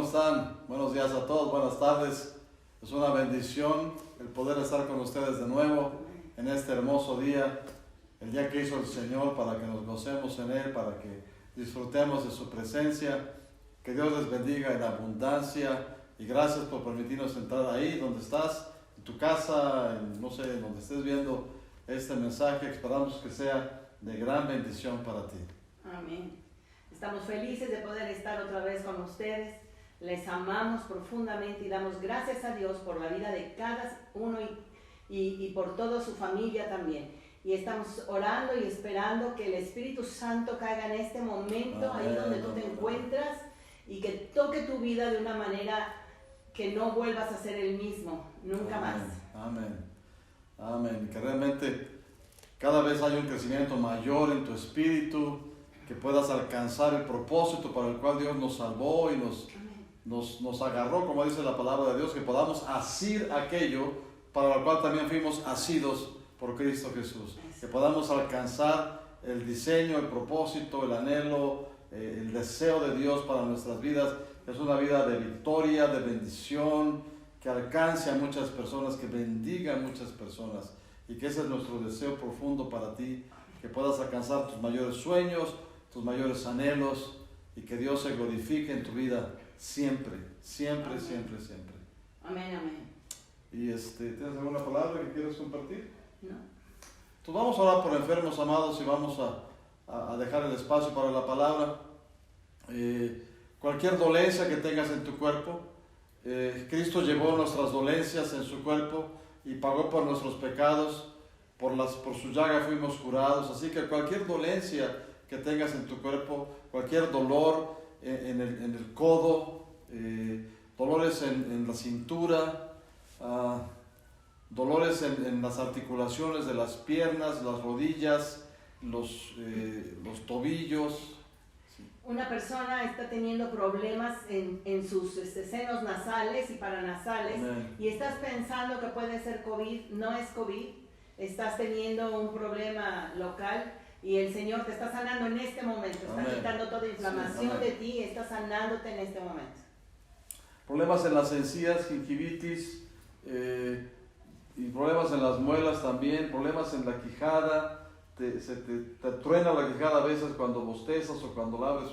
están? Buenos días a todos, buenas tardes. Es una bendición el poder estar con ustedes de nuevo en este hermoso día, el día que hizo el Señor para que nos gocemos en Él, para que disfrutemos de su presencia. Que Dios les bendiga en abundancia y gracias por permitirnos entrar ahí donde estás, en tu casa, no sé, donde estés viendo este mensaje. Esperamos que sea de gran bendición para ti. Amén. Estamos felices de poder estar otra vez con ustedes. Les amamos profundamente y damos gracias a Dios por la vida de cada uno y por toda su familia también. Y estamos orando y esperando que el Espíritu Santo caiga en este momento, ahí donde tú te encuentras, y que toque tu vida de una manera que no vuelvas a ser el mismo, nunca más. Amén. Amén. Que realmente cada vez haya un crecimiento mayor en tu espíritu, que puedas alcanzar el propósito para el cual Dios nos salvó y nos agarró, como dice la palabra de Dios, que podamos asir aquello para lo cual también fuimos asidos por Cristo Jesús. Que podamos alcanzar el diseño, el propósito, el anhelo, el deseo de Dios para nuestras vidas. Es una vida de victoria, de bendición, que alcance a muchas personas, que bendiga a muchas personas. Y que ese es nuestro deseo profundo para ti, que puedas alcanzar tus mayores sueños, tus mayores anhelos, y que Dios se glorifique en tu vida siempre, siempre, amén. Siempre, siempre. Amén, amén. Y ¿tienes alguna palabra que quieras compartir? No. Entonces vamos a orar por enfermos, amados, y vamos a dejar el espacio para la palabra. Cualquier dolencia que tengas en tu cuerpo, Cristo llevó nuestras dolencias en su cuerpo y pagó por nuestros pecados, por su llaga fuimos curados. Así que cualquier dolencia que tengas en tu cuerpo, cualquier dolor en el codo, dolores en la cintura, dolores en las articulaciones de las piernas, las rodillas, los tobillos. Una persona está teniendo problemas en sus senos nasales y paranasales. Amén. Y estás pensando que puede ser COVID, no es COVID, estás teniendo un problema local y el Señor te está sanando en este momento, está amén. Quitando toda inflamación sí, de ti y está sanándote en este momento. Problemas en las encías, gingivitis, y problemas en las muelas también, problemas en la quijada. Se te truena la quijada a veces cuando bostezas o cuando la abres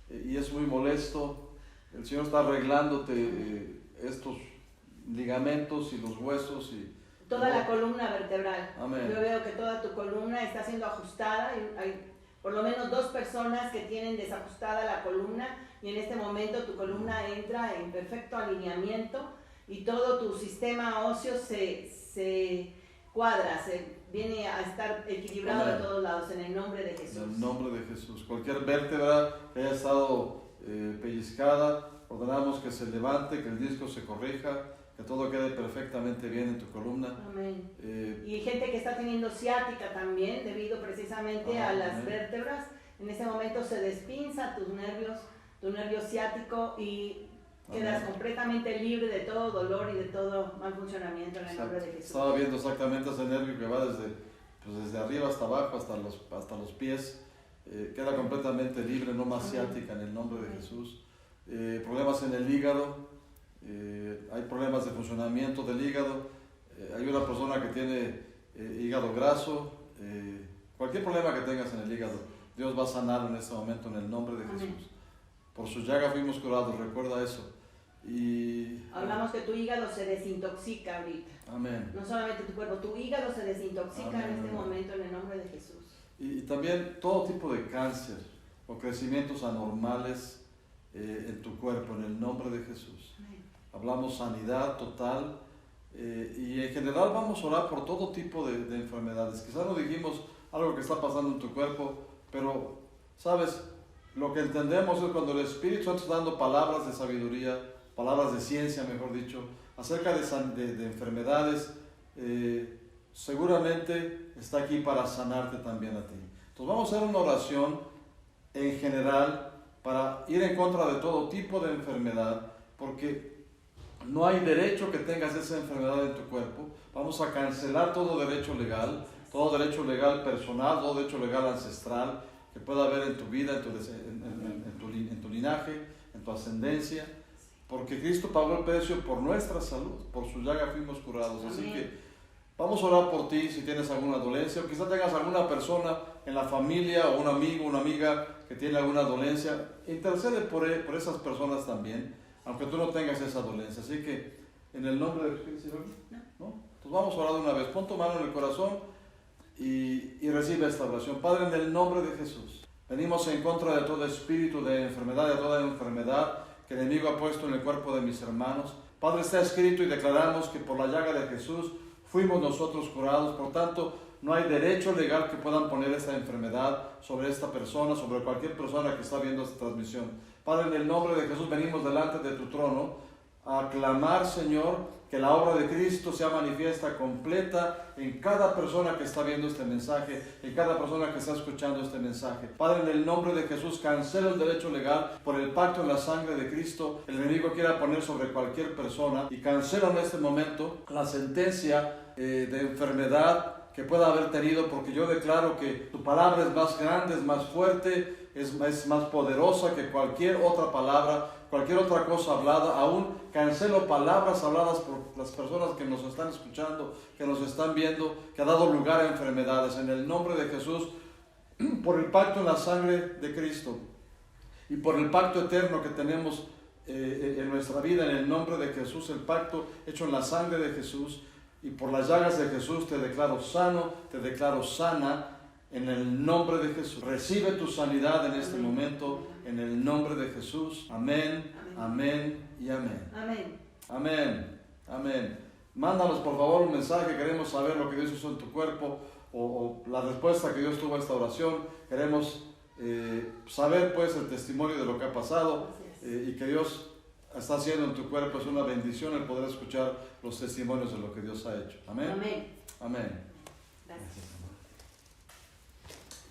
y es muy molesto. El Señor está arreglándote estos ligamentos y los huesos y toda la columna vertebral. Amén. Yo veo que toda tu columna está siendo ajustada. Hay por lo menos 2 personas que tienen desajustada la columna y en este momento tu columna entra en perfecto alineamiento y todo tu sistema óseo se cuadra, viene a estar equilibrado amén. De todos lados en el nombre de Jesús. En el nombre de Jesús. Cualquier vértebra que haya estado pellizcada, ordenamos que se levante, que el disco se corrija, que todo quede perfectamente bien en tu columna. Amén. Y hay gente que está teniendo ciática también, debido precisamente a las amén. Vértebras. En ese momento se despinza tu nervio ciático y quedas amén. Completamente libre de todo dolor y de todo mal funcionamiento en el nombre de Jesús. Estaba viendo exactamente ese nervio que va desde arriba hasta abajo, hasta los pies. Queda completamente libre, no más ciática en el nombre de Jesús. Problemas en el hígado. Hay problemas de funcionamiento del hígado. Hay una persona que tiene hígado graso. Cualquier problema que tengas en el hígado, Dios va a sanar en este momento en el nombre de Jesús. Amén. Por su llaga fuimos curados, recuerda eso. Y hablamos que tu hígado se desintoxica ahorita. Amén. No solamente tu cuerpo, tu hígado se desintoxica amén, en este amén. Momento en el nombre de Jesús. Y también todo tipo de cáncer o crecimientos anormales en tu cuerpo en el nombre de Jesús. Amén. Hablamos sanidad total y en general vamos a orar por todo tipo de enfermedades. Quizás no dijimos algo que está pasando en tu cuerpo, pero sabes, lo que entendemos es cuando el Espíritu Santo está dando palabras de sabiduría, palabras de ciencia, mejor dicho, acerca de enfermedades, seguramente está aquí para sanarte también a ti. Entonces vamos a hacer una oración en general para ir en contra de todo tipo de enfermedad, porque no hay derecho que tengas esa enfermedad en tu cuerpo. Vamos a cancelar todo derecho legal personal, todo derecho legal ancestral que pueda haber en tu vida, en tu linaje, en tu ascendencia. porque Cristo pagó el precio por nuestra salud, por su llaga fuimos curados. Amén. Así que vamos a orar por ti si tienes alguna dolencia, o quizás tengas alguna persona en la familia o un amigo, una amiga que tiene alguna dolencia. Intercede por esas personas también, aunque tú no tengas esa dolencia. Así que en el nombre de Jesús, ¿no? Entonces vamos a orar de una vez. Pon tu mano en el corazón y recibe esta oración. Padre, en el nombre de Jesús, venimos en contra de todo espíritu de enfermedad, de toda enfermedad que el enemigo ha puesto en el cuerpo de mis hermanos. Padre, está escrito y declaramos que por la llaga de Jesús fuimos nosotros curados. Por tanto, no hay derecho legal que puedan poner esta enfermedad sobre esta persona, sobre cualquier persona que está viendo esta transmisión. Padre, en el nombre de Jesús venimos delante de tu trono a clamar, Señor, que la obra de Cristo sea manifiesta completa en cada persona que está viendo este mensaje, en cada persona que está escuchando este mensaje. Padre, en el nombre de Jesús, cancela el derecho legal por el pacto en la sangre de Cristo. El enemigo quiera poner sobre cualquier persona, y cancela en este momento la sentencia de enfermedad que pueda haber tenido, porque yo declaro que tu palabra es más grande, es más fuerte, es más poderosa que cualquier otra palabra, cualquier otra cosa hablada. Aún cancelo palabras habladas por las personas que nos están escuchando, que nos están viendo, que ha dado lugar a enfermedades. En el nombre de Jesús, por el pacto en la sangre de Cristo y por el pacto eterno que tenemos en nuestra vida, en el nombre de Jesús, el pacto hecho en la sangre de Jesús, y por las llagas de Jesús te declaro sano, te declaro sana, en el nombre de Jesús. Recibe tu sanidad en este momento, en el nombre de Jesús. Amén, amén y amén. Amén. Amén, amén. Mándanos por favor un mensaje, queremos saber lo que Dios hizo en tu cuerpo, o la respuesta que Dios tuvo a esta oración. Queremos saber pues el testimonio de lo que ha pasado, y que Dios está haciendo en tu cuerpo. Es una bendición el poder escuchar los testimonios de lo que Dios ha hecho. Amén. Amén. Amén. Gracias.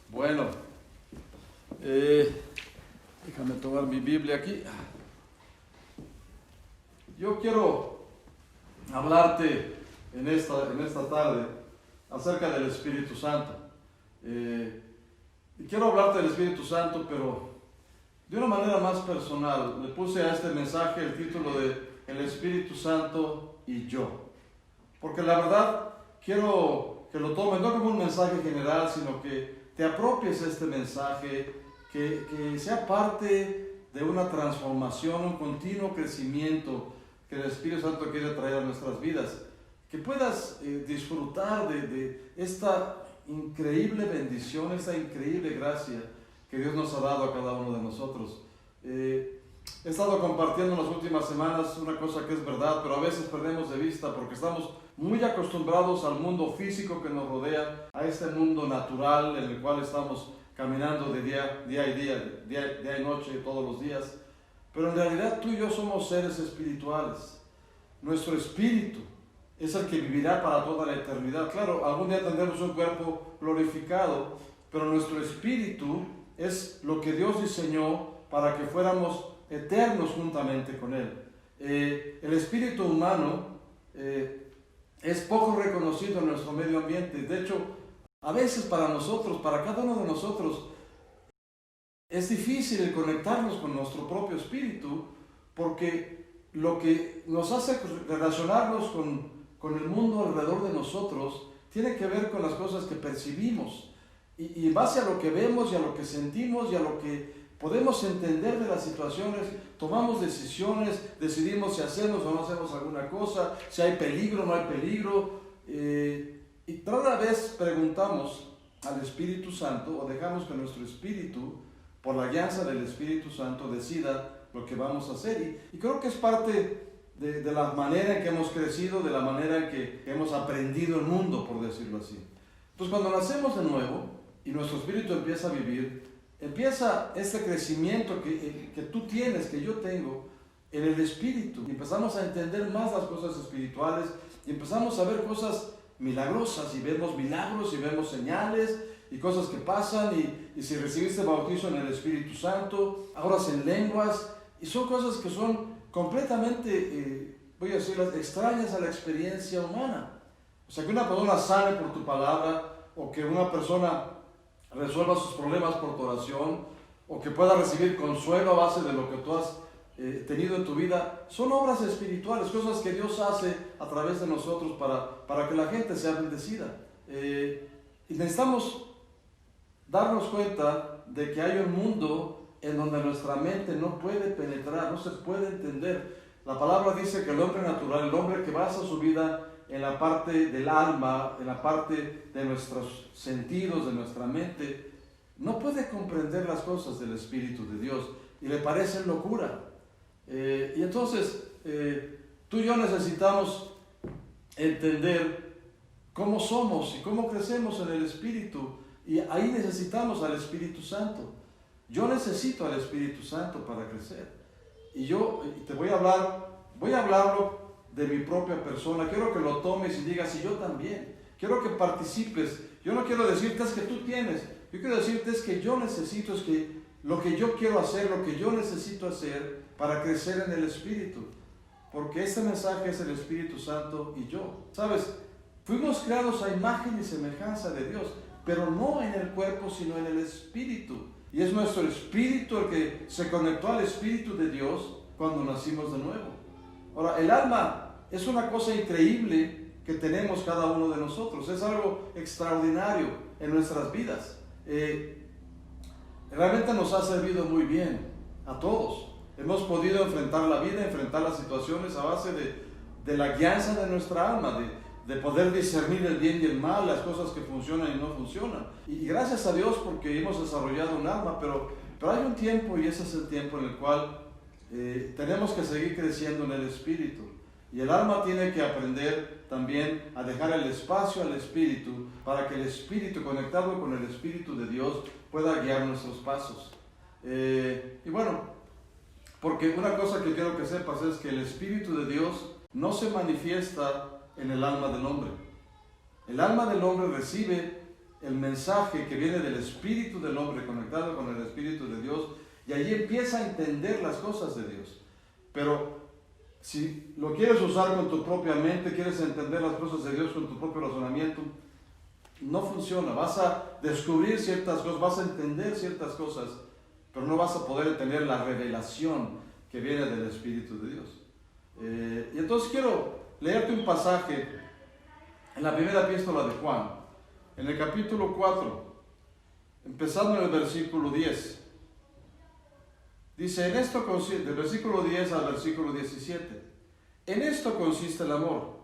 Bueno, déjame tomar mi Biblia aquí. Yo quiero hablarte en esta tarde acerca del Espíritu Santo. Y quiero hablarte del Espíritu Santo, pero de una manera más personal. Le puse a este mensaje el título de El Espíritu Santo y yo. Porque la verdad quiero que lo tomes no como un mensaje general, sino que te apropies este mensaje, que sea parte de una transformación, un continuo crecimiento que el Espíritu Santo quiere traer a nuestras vidas. Que puedas disfrutar de esta increíble bendición, esta increíble gracia que Dios nos ha dado a cada uno de nosotros. He estado compartiendo en las últimas semanas una cosa que es verdad, pero a veces perdemos de vista porque estamos muy acostumbrados al mundo físico que nos rodea, a este mundo natural en el cual estamos caminando de día y noche, todos los días. Pero en realidad tú y yo somos seres espirituales. Nuestro espíritu es el que vivirá para toda la eternidad. Claro, algún día tendremos un cuerpo glorificado, pero nuestro espíritu es lo que Dios diseñó para que fuéramos eternos juntamente con Él. El espíritu humano es poco reconocido en nuestro medio ambiente. De hecho, a veces para nosotros, para cada uno de nosotros, es difícil el conectarnos con nuestro propio espíritu, porque lo que nos hace relacionarnos con el mundo alrededor de nosotros tiene que ver con las cosas que percibimos. Y en base a lo que vemos y a lo que sentimos y a lo que podemos entender de las situaciones, tomamos decisiones, decidimos si hacemos o no hacemos alguna cosa, si hay peligro o no hay peligro. Y cada vez preguntamos al Espíritu Santo, o dejamos que nuestro espíritu, por la guianza del Espíritu Santo, decida lo que vamos a hacer. Y creo que es parte de la manera en que hemos crecido, de la manera en que hemos aprendido el mundo, por decirlo así. Entonces, cuando nacemos de nuevo y nuestro espíritu empieza a vivir, empieza este crecimiento que tú tienes, que yo tengo, en el espíritu. Y empezamos a entender más las cosas espirituales y empezamos a ver cosas milagrosas, y vemos milagros y vemos señales y cosas que pasan, y si recibiste bautizo en el Espíritu Santo, oras en lenguas, y son cosas que son completamente, voy a decirlas, extrañas a la experiencia humana. O sea, que una persona sane por tu palabra, o que una persona resuelva sus problemas por tu oración, o que pueda recibir consuelo a base de lo que tú has tenido en tu vida son obras espirituales, cosas que Dios hace a través de nosotros para que la gente sea bendecida. Y necesitamos darnos cuenta de que hay un mundo en donde nuestra mente no puede penetrar, no se puede entender. La palabra dice que el hombre natural, el hombre que basa su vida en la parte del alma, en la parte de nuestros sentidos, de nuestra mente, no puede comprender las cosas del Espíritu de Dios y le parecen locura. Y entonces tú y yo necesitamos entender cómo somos y cómo crecemos en el Espíritu, y ahí necesitamos al Espíritu Santo. Yo necesito al Espíritu Santo para crecer, y te voy a hablarlo de mi propia persona. Quiero que lo tomes y digas, y yo también quiero que participes. Yo no quiero decirte es que tú tienes, yo quiero decirte es que yo necesito, es que lo que yo quiero hacer, lo que yo necesito hacer para crecer en el Espíritu, porque este mensaje es el Espíritu Santo y yo. ¿Sabes? Fuimos creados a imagen y semejanza de Dios, pero no en el cuerpo, sino en el Espíritu. Y es nuestro Espíritu el que se conectó al Espíritu de Dios cuando nacimos de nuevo. Ahora, el alma es una cosa increíble que tenemos cada uno de nosotros. Es algo extraordinario en nuestras vidas. Realmente nos ha servido muy bien a todos. Hemos podido enfrentar la vida, enfrentar las situaciones a base de la guianza de nuestra alma, de poder discernir el bien y el mal, las cosas que funcionan y no funcionan. Y gracias a Dios porque hemos desarrollado un alma, pero hay un tiempo, y ese es el tiempo en el cual tenemos que seguir creciendo en el Espíritu. Y el alma tiene que aprender también a dejar el espacio al Espíritu, para que el Espíritu, conectado con el Espíritu de Dios, pueda guiar nuestros pasos. Y bueno, porque una cosa que quiero que sepas es que el Espíritu de Dios no se manifiesta en el alma del hombre. El alma del hombre recibe el mensaje que viene del Espíritu del hombre, conectado con el Espíritu de Dios, y allí empieza a entender las cosas de Dios. Pero si lo quieres usar con tu propia mente, quieres entender las cosas de Dios con tu propio razonamiento, no funciona. Vas a descubrir ciertas cosas, vas a entender ciertas cosas, pero no vas a poder tener la revelación que viene del Espíritu de Dios. Y entonces quiero leerte un pasaje en la primera epístola de Juan, en el capítulo 4, empezando en el versículo 10. Dice, en esto consiste, del versículo 10 al versículo 17, en esto consiste el amor.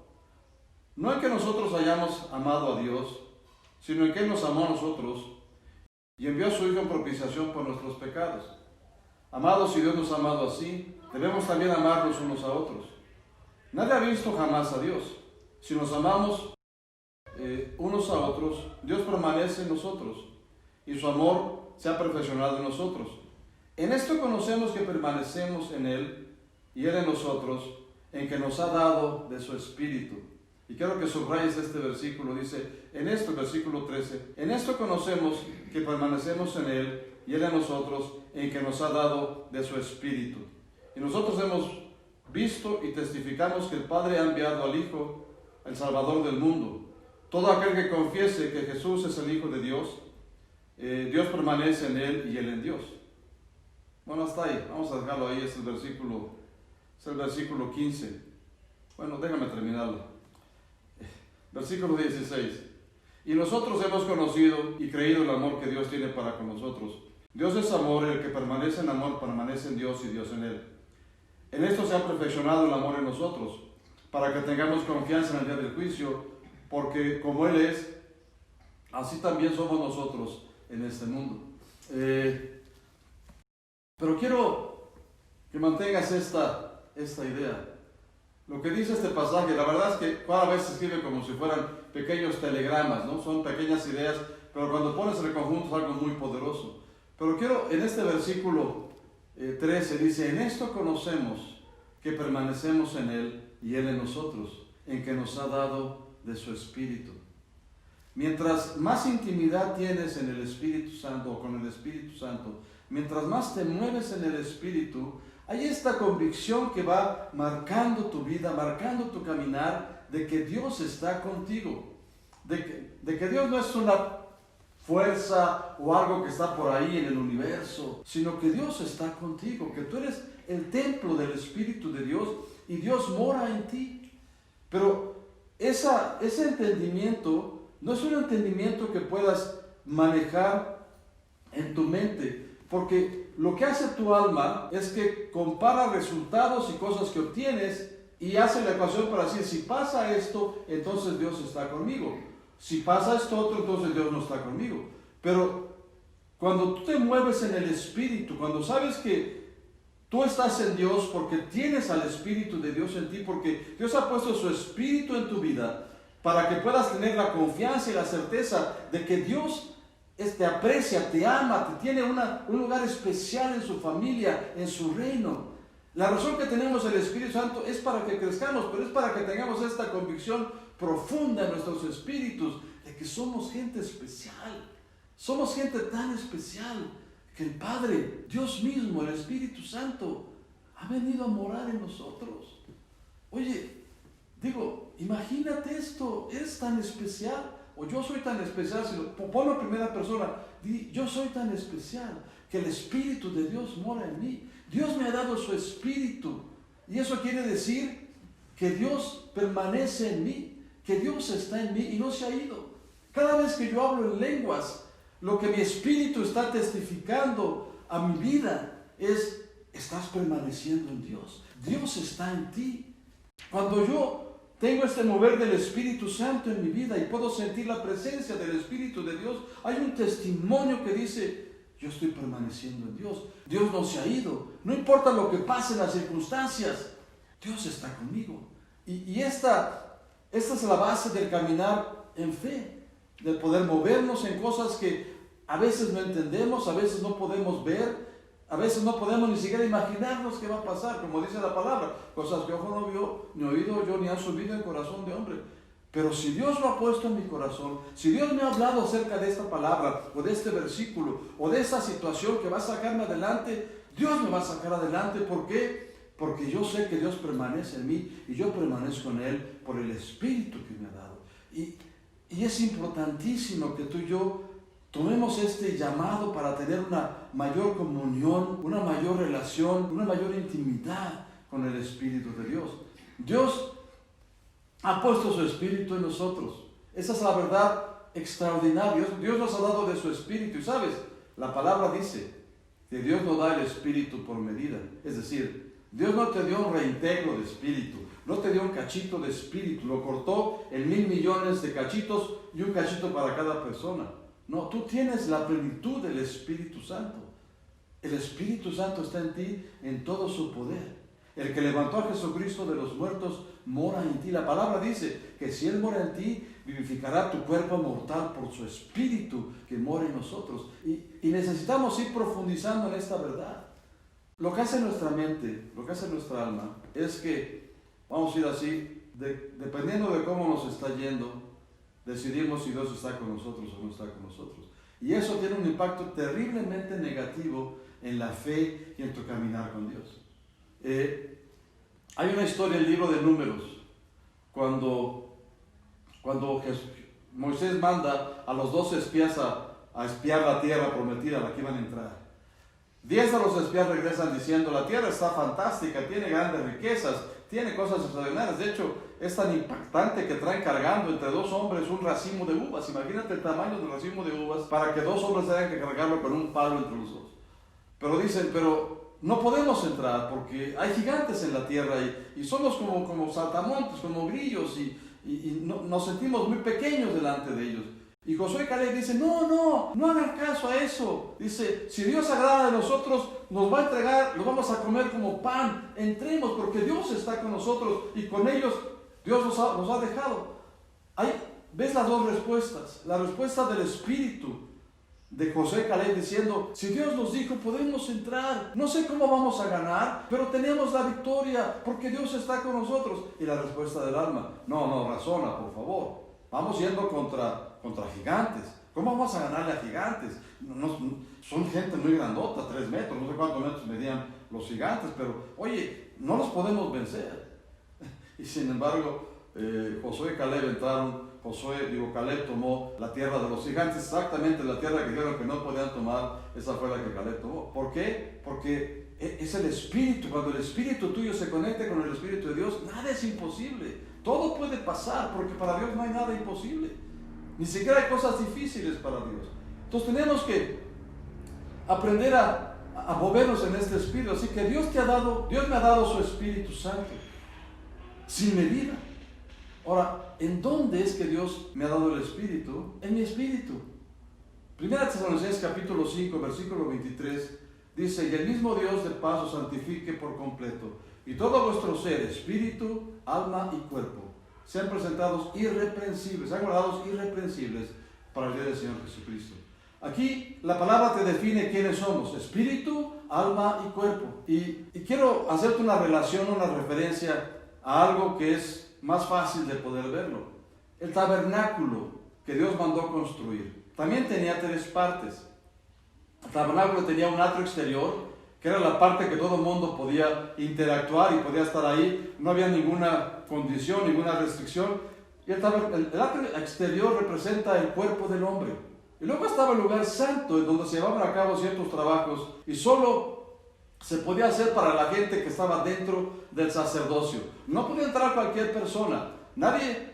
No en que nosotros hayamos amado a Dios, sino en que Él nos amó a nosotros y envió a su Hijo en propiciación por nuestros pecados. Amados, si Dios nos ha amado así, debemos también amarnos unos a otros. Nadie ha visto jamás a Dios. Si nos amamos unos a otros, Dios permanece en nosotros y su amor se ha perfeccionado en nosotros. En esto conocemos que permanecemos en Él y Él en nosotros, en que nos ha dado de su Espíritu. Y quiero que subrayes este versículo. Dice, en esto, versículo 13, en esto conocemos que permanecemos en Él y Él en nosotros, en que nos ha dado de su Espíritu. Y nosotros hemos visto y testificamos que el Padre ha enviado al Hijo, el Salvador del mundo. Todo aquel que confiese que Jesús es el Hijo de Dios, Dios permanece en Él y Él en Dios. Bueno, hasta ahí. Vamos a dejarlo ahí. Es el versículo 15. Bueno, déjame terminarlo. Versículo 16. Y nosotros hemos conocido y creído el amor que Dios tiene para con nosotros. Dios es amor, y el que permanece en amor permanece en Dios y Dios en él. En esto se ha perfeccionado el amor en nosotros, para que tengamos confianza en el día del juicio, porque como Él es, así también somos nosotros en este mundo. Pero quiero que mantengas esta idea. Lo que dice este pasaje, la verdad es que cada vez se escribe como si fueran pequeños telegramas, ¿no? Son pequeñas ideas, pero cuando pones el conjunto es algo muy poderoso. Pero quiero, en este versículo 13 dice, en esto conocemos que permanecemos en Él y Él en nosotros, en que nos ha dado de su Espíritu. Mientras más intimidad tienes en el Espíritu Santo o con el Espíritu Santo, mientras más te mueves en el Espíritu, hay esta convicción que va marcando tu vida, marcando tu caminar, de que Dios está contigo, de que Dios no es una fuerza o algo que está por ahí en el universo, sino que Dios está contigo, que tú eres el templo del Espíritu de Dios y Dios mora en ti. Pero ese entendimiento no es un entendimiento que puedas manejar en tu mente, porque lo que hace tu alma es que compara resultados y cosas que obtienes y hace la ecuación para decir, si pasa esto, entonces Dios está conmigo. Si pasa esto otro, entonces Dios no está conmigo. Pero cuando tú te mueves en el Espíritu, cuando sabes que tú estás en Dios porque tienes al Espíritu de Dios en ti, porque Dios ha puesto su Espíritu en tu vida para que puedas tener la confianza y la certeza de que Dios te aprecia, te ama, te tiene un lugar especial en su familia, en su reino. La razón que tenemos el Espíritu Santo es para que crezcamos, pero es para que tengamos esta convicción profunda en nuestros espíritus de que somos gente especial. Somos gente tan especial que el Padre, Dios mismo, el Espíritu Santo, ha venido a morar en nosotros. Oye, digo, imagínate esto, ¿eres tan especial? O yo soy tan especial, si ponlo en primera persona, yo soy tan especial que el Espíritu de Dios mora en mí. Dios me ha dado su Espíritu y eso quiere decir que Dios permanece en mí, que Dios está en mí y no se ha ido. Cada vez que yo hablo en lenguas, lo que mi espíritu está testificando a mi vida es, estás permaneciendo en Dios. Dios está en ti. Cuando yo tengo este mover del Espíritu Santo en mi vida y puedo sentir la presencia del Espíritu de Dios, hay un testimonio que dice, yo estoy permaneciendo en Dios. Dios no se ha ido. No importa lo que pase en las circunstancias, Dios está conmigo. Y esta es la base del caminar en fe, del poder movernos en cosas que a veces no entendemos, a veces no podemos ver, a veces no podemos ni siquiera imaginarnos qué va a pasar, como dice la palabra, cosas que ojo no vio, ni oído yo, ni han subido en corazón de hombre. Pero si Dios lo ha puesto en mi corazón, si Dios me ha hablado acerca de esta palabra, o de este versículo, o de esta situación que va a sacarme adelante, Dios me va a sacar adelante. ¿Por qué? Porque yo sé que Dios permanece en mí y yo permanezco en Él por el Espíritu que me ha dado. Y es importantísimo que tú y yo tomemos este llamado para tener una mayor comunión, una mayor relación, una mayor intimidad con el Espíritu de Dios. Dios ha puesto su Espíritu en nosotros. Esa es la verdad extraordinaria. Dios nos ha dado de su Espíritu. Y sabes, la palabra dice que Dios no da el Espíritu por medida. Es decir, Dios no te dio un reintegro de Espíritu, no te dio un cachito de Espíritu, lo cortó en 1,000 millones de cachitos y un cachito para cada persona. No, tú tienes la plenitud del Espíritu Santo. El Espíritu Santo está en ti en todo su poder. El que levantó a Jesucristo de los muertos mora en ti. La palabra dice que si Él mora en ti, vivificará tu cuerpo mortal por su Espíritu que mora en nosotros. Y necesitamos ir profundizando en esta verdad. Lo que hace nuestra mente, lo que hace nuestra alma, es que, vamos a ir así, dependiendo de cómo nos está yendo, decidimos si Dios está con nosotros o no está con nosotros. Y eso tiene un impacto terriblemente negativo en la fe y en tu caminar con Dios. Hay una historia en el libro de Números, cuando Moisés manda a los 12 espías a espiar la tierra prometida a la que iban a entrar. 10 de los espías regresan diciendo, la tierra está fantástica, tiene grandes riquezas, tiene cosas extraordinarias. De hecho, es tan impactante que traen cargando entre 2 hombres un racimo de uvas. Imagínate el tamaño del racimo de uvas para que 2 hombres tengan que cargarlo con un palo entre los 2. Pero dicen, pero no podemos entrar porque hay gigantes en la tierra y somos como saltamontes, como grillos y nos sentimos muy pequeños delante de ellos. Y Josué y Caleb dicen, no hagan caso a eso. Dice, si Dios agrada de nosotros, nos va a entregar, nos vamos a comer como pan. Entremos porque Dios está con nosotros y con ellos Dios nos ha dejado. ¿Ves las 2 respuestas? La respuesta del Espíritu de Josué y Caleb diciendo, si Dios nos dijo, podemos entrar. No sé cómo vamos a ganar, pero tenemos la victoria porque Dios está con nosotros. Y la respuesta del alma, no, razona, por favor. Vamos yendo contra gigantes. ¿Cómo vamos a ganarle a gigantes? Son gente muy grandota, 3 metros, no sé cuántos metros medían los gigantes, pero oye, no los podemos vencer. Y sin embargo, Josué y Caleb entraron. Caleb tomó la tierra de los gigantes, exactamente la tierra que dijeron que no podían tomar, esa fue la que Caleb tomó. ¿Por qué? Porque es el Espíritu. Cuando el Espíritu tuyo se conecte con el Espíritu de Dios, nada es imposible. Todo puede pasar, porque para Dios no hay nada imposible. Ni siquiera hay cosas difíciles para Dios. Entonces tenemos que aprender a movernos en este Espíritu. Así que Dios me ha dado su Espíritu Santo, sin medida. Ahora, ¿en dónde es que Dios me ha dado el Espíritu? En mi espíritu. Primera Tesalonicenses capítulo 5, versículo 23, dice: y el mismo Dios de paz os santifique por completo, y todo vuestro ser, espíritu, alma y cuerpo, sean presentados irreprensibles, sean guardados irreprensibles para el día del Señor Jesucristo. Aquí la palabra te define quiénes somos: espíritu, alma y cuerpo. Y quiero hacerte una relación, una referencia a algo que es más fácil de poder verlo. El tabernáculo que Dios mandó construir también tenía 3 partes. El tabernáculo tenía un atrio exterior, que era la parte que todo el mundo podía interactuar y podía estar ahí. No había ninguna condición, ninguna restricción. Y el atrio exterior representa el cuerpo del hombre. Y luego estaba el lugar santo, en donde se llevaban a cabo ciertos trabajos, y solo se podía hacer para la gente que estaba dentro del sacerdocio. No podía entrar cualquier persona. Nadie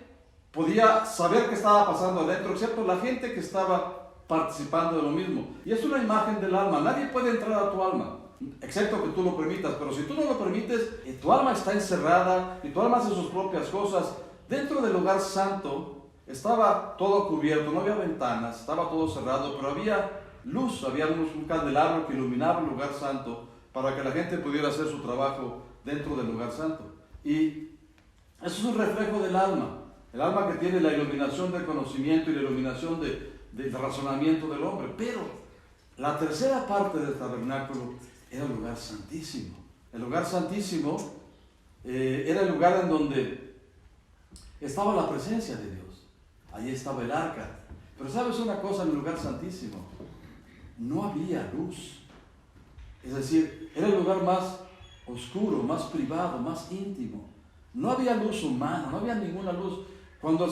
podía saber qué estaba pasando adentro, excepto la gente que estaba participando de lo mismo. Y es una imagen del alma. Nadie puede entrar a tu alma, excepto que tú lo permitas. Pero si tú no lo permites, tu alma está encerrada y tu alma hace sus propias cosas. Dentro del lugar santo estaba todo cubierto, no había ventanas, estaba todo cerrado, pero había luz, había un candelabro que iluminaba el lugar santo para que la gente pudiera hacer su trabajo dentro del lugar santo. Y eso es un reflejo del alma. El alma que tiene la iluminación del conocimiento y la iluminación del razonamiento del hombre. Pero la tercera parte del tabernáculo era el lugar santísimo. El lugar santísimo era el lugar en donde estaba la presencia de Dios. Ahí estaba el arca. Pero ¿sabes una cosa en el lugar santísimo? No había luz. Es decir, era el lugar más oscuro, más privado, más íntimo. No había luz humana, no había ninguna luz. Cuando el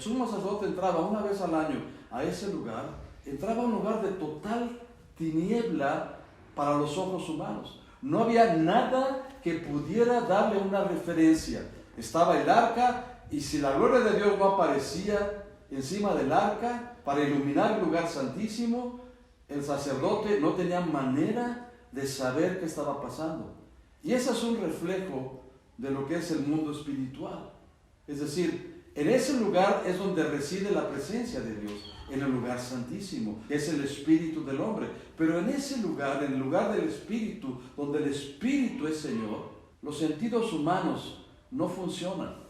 sumo sacerdote entraba una vez al año a ese lugar, entraba a un lugar de total tiniebla para los ojos humanos. No había nada que pudiera darle una referencia. Estaba el arca, y si la gloria de Dios no aparecía encima del arca para iluminar el lugar santísimo, el sacerdote no tenía manera de saber qué estaba pasando. Y ese es un reflejo de lo que es el mundo espiritual. Es decir, en ese lugar es donde reside la presencia de Dios, en el lugar santísimo, que es el espíritu del hombre. Pero en ese lugar, en el lugar del espíritu, donde el espíritu es Señor, los sentidos humanos no funcionan.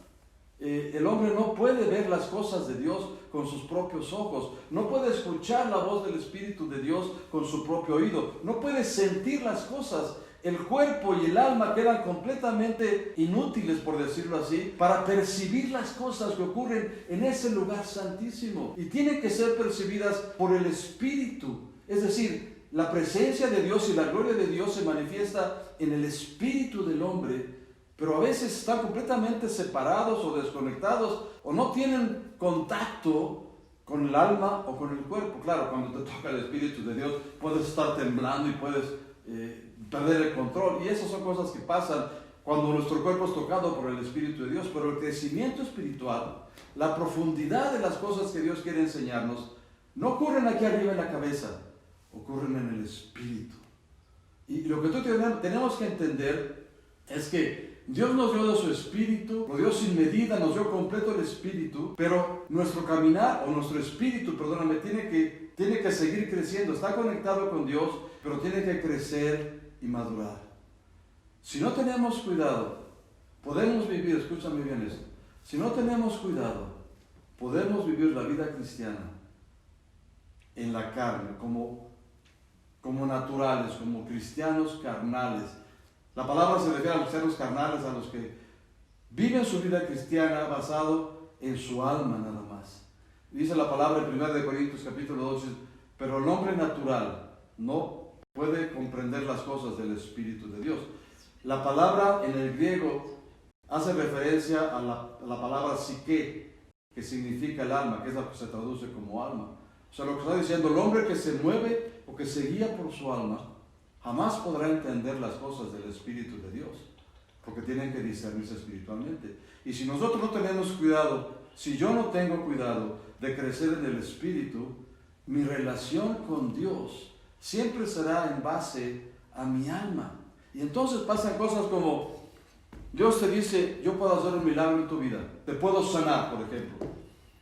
El hombre no puede ver las cosas de Dios con sus propios ojos, no puede escuchar la voz del Espíritu de Dios con su propio oído, no puede sentir las cosas. El cuerpo y el alma quedan completamente inútiles, por decirlo así, para percibir las cosas que ocurren en ese lugar santísimo, y tienen que ser percibidas por el Espíritu. Es decir, la presencia de Dios y la gloria de Dios se manifiesta en el espíritu del hombre, pero a veces están completamente separados o desconectados, o no tienen contacto con el alma o con el cuerpo. Claro, cuando te toca el Espíritu de Dios, puedes estar temblando y puedes perder el control, y esas son cosas que pasan cuando nuestro cuerpo es tocado por el Espíritu de Dios. Pero el crecimiento espiritual, la profundidad de las cosas que Dios quiere enseñarnos, no ocurren aquí arriba en la cabeza, ocurren en el Espíritu. Y lo que tenemos que entender es que Dios nos dio de su Espíritu, nos dio sin medida, nos dio completo el Espíritu, pero nuestro caminar, o nuestro espíritu, perdóname, tiene que seguir creciendo. Está conectado con Dios, pero tiene que crecer y madurar. Si no tenemos cuidado, podemos vivir, escúchame bien esto, si no tenemos cuidado, podemos vivir la vida cristiana en la carne, como naturales, como cristianos carnales. La palabra se refiere a los cristianos carnales, a los que viven su vida cristiana basado en su alma nada más. Dice la palabra en 1 Corintios capítulo 12, pero el hombre natural no puede comprender las cosas del Espíritu de Dios. La palabra en el griego hace referencia a la palabra psique, que significa el alma, que es la que se traduce como alma. O sea, lo que está diciendo, el hombre que se mueve o que se guía por su alma, jamás podrá entender las cosas del Espíritu de Dios, porque tienen que discernirse espiritualmente. Y si nosotros no tenemos cuidado, si yo no tengo cuidado de crecer en el Espíritu, mi relación con Dios siempre será en base a mi alma. Y entonces pasan cosas como, Dios te dice, yo puedo hacer un milagro en tu vida, te puedo sanar, por ejemplo.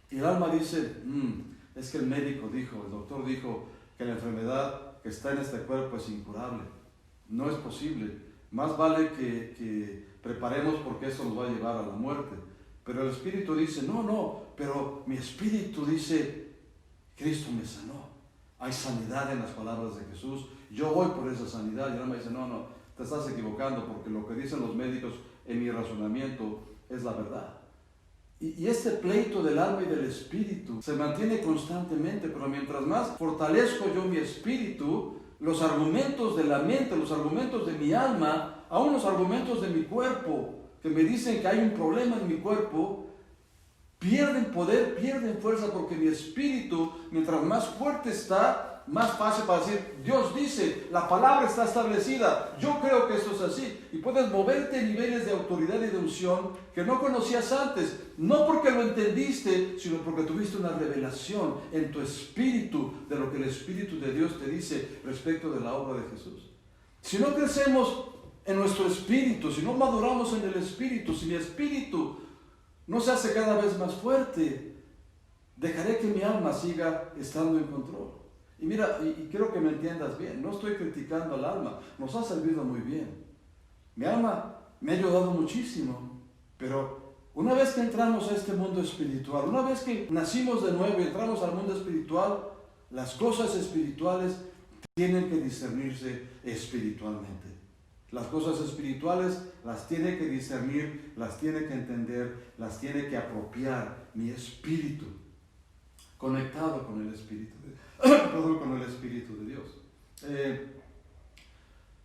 Y el alma dice, es que el médico dijo, el doctor dijo que la enfermedad que está en este cuerpo es incurable. No es posible. Más vale que preparemos porque eso nos va a llevar a la muerte. Pero el Espíritu dice, no, pero mi Espíritu dice, Cristo me sanó. Hay sanidad en las palabras de Jesús. Yo voy por esa sanidad. Y el alma dice, no, te estás equivocando porque lo que dicen los médicos en mi razonamiento es la verdad. Y este pleito del alma y del espíritu se mantiene constantemente, pero mientras más fortalezco yo mi espíritu, los argumentos de la mente, los argumentos de mi alma, aún los argumentos de mi cuerpo, que me dicen que hay un problema en mi cuerpo, pierden poder, pierden fuerza, porque mi espíritu, mientras más fuerte está, más fácil para decir, Dios dice, la palabra está establecida, yo creo que esto es así. Y puedes moverte en niveles de autoridad y de unción que no conocías antes, no porque lo entendiste, sino porque tuviste una revelación en tu espíritu de lo que el Espíritu de Dios te dice respecto de la obra de Jesús. Si no crecemos en nuestro espíritu, si no maduramos en el espíritu, si mi espíritu no se hace cada vez más fuerte, dejaré que mi alma siga estando en control. Y mira, y quiero que me entiendas bien, no estoy criticando al alma, nos ha servido muy bien. Mi alma me ha ayudado muchísimo, pero una vez que entramos a este mundo espiritual, una vez que nacimos de nuevo y entramos al mundo espiritual, las cosas espirituales tienen que discernirse espiritualmente. Las cosas espirituales las tiene que discernir, las tiene que entender, las tiene que apropiar mi espíritu, conectado con el Espíritu con el Espíritu de Dios.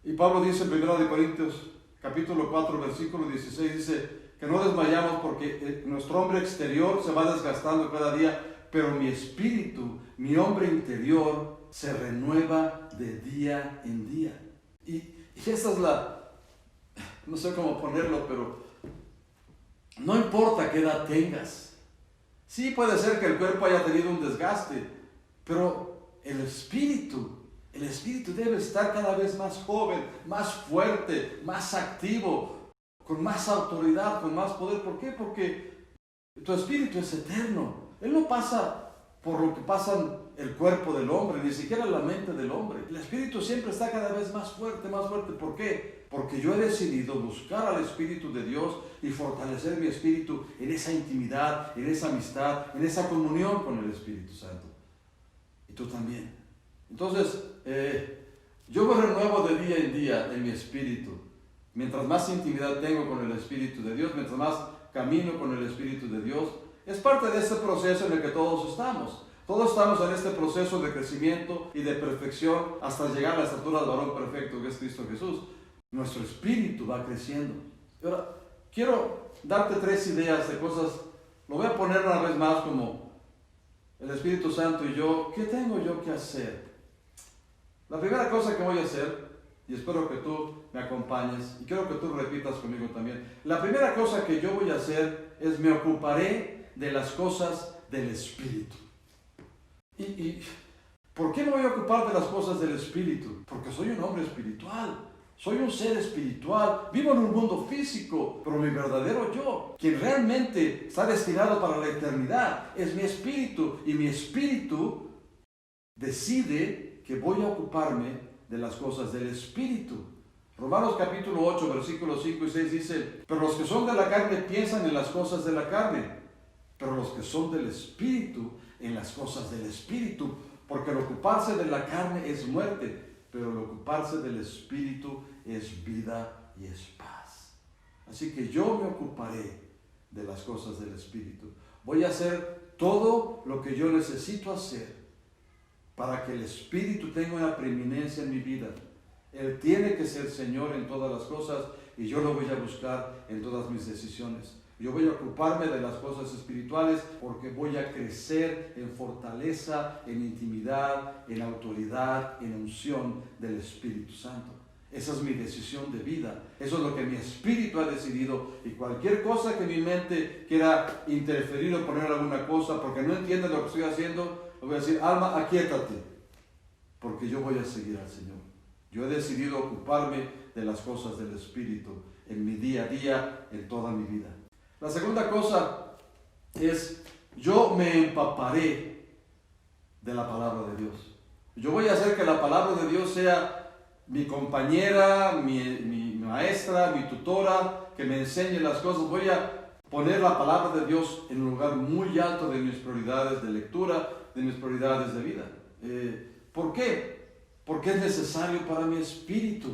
Y Pablo dice en 1 Corintios capítulo 4 versículo 16, dice que no desmayamos porque nuestro hombre exterior se va desgastando cada día, pero mi espíritu, mi hombre interior se renueva de día en día. Y esa es no sé cómo ponerlo, pero no importa qué edad tengas. Sí puede ser que el cuerpo haya tenido un desgaste, pero el espíritu debe estar cada vez más joven, más fuerte, más activo, con más autoridad, con más poder. ¿Por qué? Porque tu espíritu es eterno. Él no pasa por lo que pasa el cuerpo del hombre, ni siquiera la mente del hombre. El espíritu siempre está cada vez más fuerte, más fuerte. ¿Por qué? Porque yo he decidido buscar al Espíritu de Dios y fortalecer mi espíritu en esa intimidad, en esa amistad, en esa comunión con el Espíritu Santo. Y tú también. Entonces, yo me renuevo de día en día en mi espíritu. Mientras más intimidad tengo con el Espíritu de Dios, mientras más camino con el Espíritu de Dios, es parte de este proceso en el que todos estamos. Todos estamos en este proceso de crecimiento y de perfección hasta llegar a la estatura del varón perfecto que es Cristo Jesús. Nuestro espíritu va creciendo. Y ahora, quiero darte 3 ideas de cosas. Lo voy a poner una vez más como el Espíritu Santo y yo. ¿Qué tengo yo que hacer? La primera cosa que voy a hacer, y espero que tú me acompañes, y quiero que tú repitas conmigo también. La primera cosa que yo voy a hacer es me ocuparé de las cosas del Espíritu. ¿Y por qué me voy a ocupar de las cosas del Espíritu? Porque soy un hombre espiritual, soy un ser espiritual, vivo en un mundo físico, pero mi verdadero yo, quien realmente está destinado para la eternidad, es mi espíritu, y mi espíritu decide que voy a ocuparme de las cosas del Espíritu. Romanos capítulo 8, versículos 5 y 6 dice, pero los que son de la carne piensan en las cosas de la carne, pero los que son del Espíritu en las cosas del Espíritu, porque el ocuparse de la carne es muerte, pero el ocuparse del Espíritu es vida y es paz. Así que yo me ocuparé de las cosas del Espíritu. Voy a hacer todo lo que yo necesito hacer para que el Espíritu tenga una preeminencia en mi vida. Él tiene que ser Señor en todas las cosas y yo lo voy a buscar en todas mis decisiones. Yo voy a ocuparme de las cosas espirituales porque voy a crecer en fortaleza, en intimidad, en autoridad, en unción del Espíritu Santo. Esa es mi decisión de vida. Eso es lo que mi espíritu ha decidido. Y cualquier cosa que mi mente quiera interferir o poner alguna cosa porque no entiende lo que estoy haciendo, le voy a decir, alma, aquíétate, porque yo voy a seguir al Señor. Yo he decidido ocuparme de las cosas del Espíritu en mi día a día, en toda mi vida. La segunda cosa es, yo me empaparé de la palabra de Dios. Yo voy a hacer que la palabra de Dios sea mi compañera, mi maestra, mi tutora, que me enseñe las cosas. Voy a poner la palabra de Dios en un lugar muy alto de mis prioridades de lectura, de mis prioridades de vida. ¿Por qué? Porque es necesario para mi espíritu.